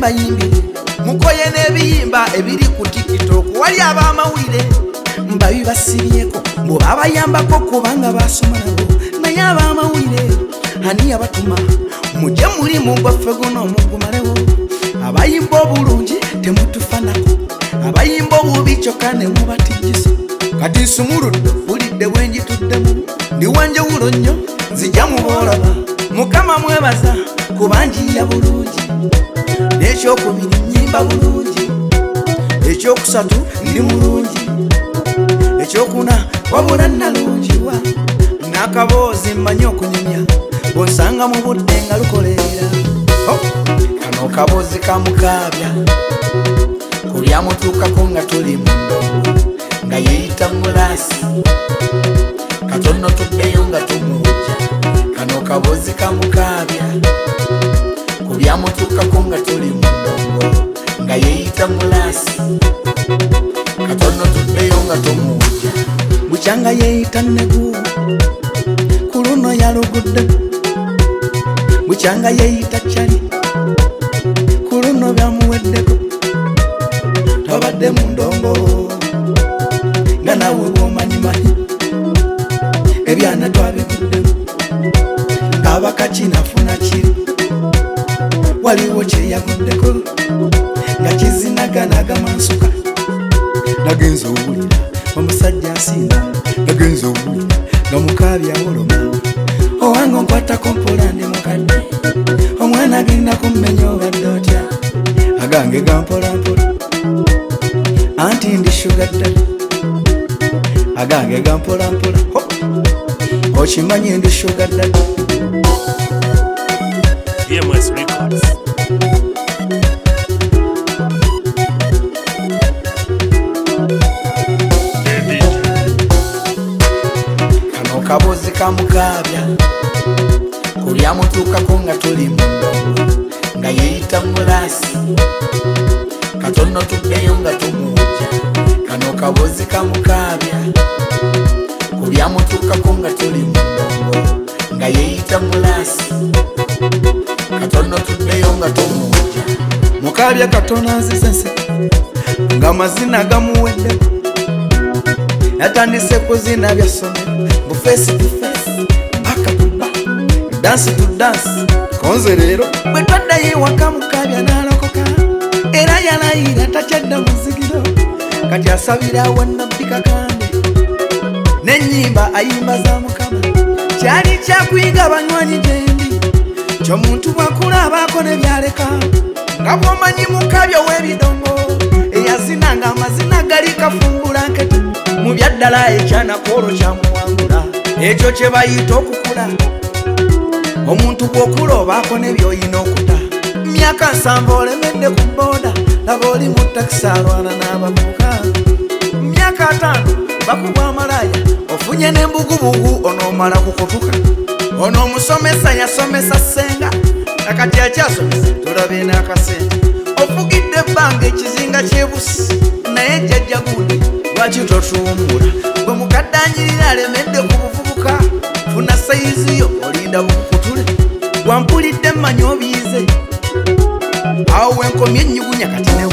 mbayimbire mukoye n'ebiyimba ebiri ku TikTok wali ab'amawulire mbabibasibyeko mbu babayambako kubanga basoma nabo naye ab'amawulire ani abatuma mujje mulimu gwaffe guno mugumalewo abayimba obulungi temutufanako abayimba obubi kyokka ne mubatijjisa kati nsumuludde bulidde bwenjituddemu ndi wanjawulo nnyo nzija muboolaba mukama mwebaza kubanjiya bulungi n'ekyokubiri nnyimba bulungi ekyokusatu ndi mulungi ekyokuna wabula nalungiwa n'akaboozi mmanyi okunyumya bw'onsanga mu budde nga lukoleera kano kaboozi ka Mukaabya kulyamutuukako nga tuli mu ndongo nga yeeyita mulaasi katono tuddeyo nga tumuwujja kano kaboozi ka Mukaabya kulyamutuukako nga tuli mu ndongo nga yeeyita mulaasi katono tuddeyo nga tumuwujja bukyanga yeeyita nnegu ku luno yalugudde bukyanga yeeyita kyali ku luno byamuweddeko tobadde mu ndongo nga nawe bw'omanyimanyi ebyana twabiguddemu ng'abakakinafuna kiri waliwo kyeyaguddeko nga kizinaganaga mansuka nagenza owulira omusajja asinda nagenza owulira nga Mukaabya woloma owange onkwatako mpola ndi mukadde omwana agenda kummenya obadde otya agange gampolampola anti ndi shuga ddala agange gampolampola okimanyi ndi shuga ddala EMS Records. kano kaboozi ka Mukaabya kulyamutuukako nga tuli mu ndongo nga yeeyita mulaasi katono tuddeyo nga tumuwujja kano kaboozi ka Mukaabya kulyamutuukako nga tuli mu ndongo nga yeeyita mulaasi katono tuddeyo nga tumuwujja Mukaabya katono anzisense nga mazina gamuweddeko yatandise kuzina byasomero bu face to face baka to back dance to dance konze leero bwe twaddayo ewaka Mukaabya n'alokoka era yalayira takyadda muzigiro kati asabira wannabbi Kakande n'ennyimba ayimba za Mukama kyali kyakuyiga banywanyi gyendi ky'omuntu bw'akula abaako ne byaleka nga bw'omanyi Mukaabya w'ebidongo eyazinanga amazina gali kafumbula nkete mu byaddala ekyanakoolo kyamuwangula ekyo kye bayita okukula omuntu bw'okula obaako ne by'oyina okuta myaka 7 olemedde ku booda laba oli mu takisi alwana n'abavubuka myaka 5 bakubwa amalaaya ofunye n'embugubugu onoomala kukutuka ono omusomesa yasomesa ssenga nakati akyasomesa tulabe n'akasente ofugidde ebbanga ekizinga kyebusi naye jjajja gundi lwaki totuwummula bwe mukadde anyirira alemedde ku buvubuka funa sayizi yo olinda bukutule wampulidde mmanyi obiyize awo wenkomye Ennyugunya kati ne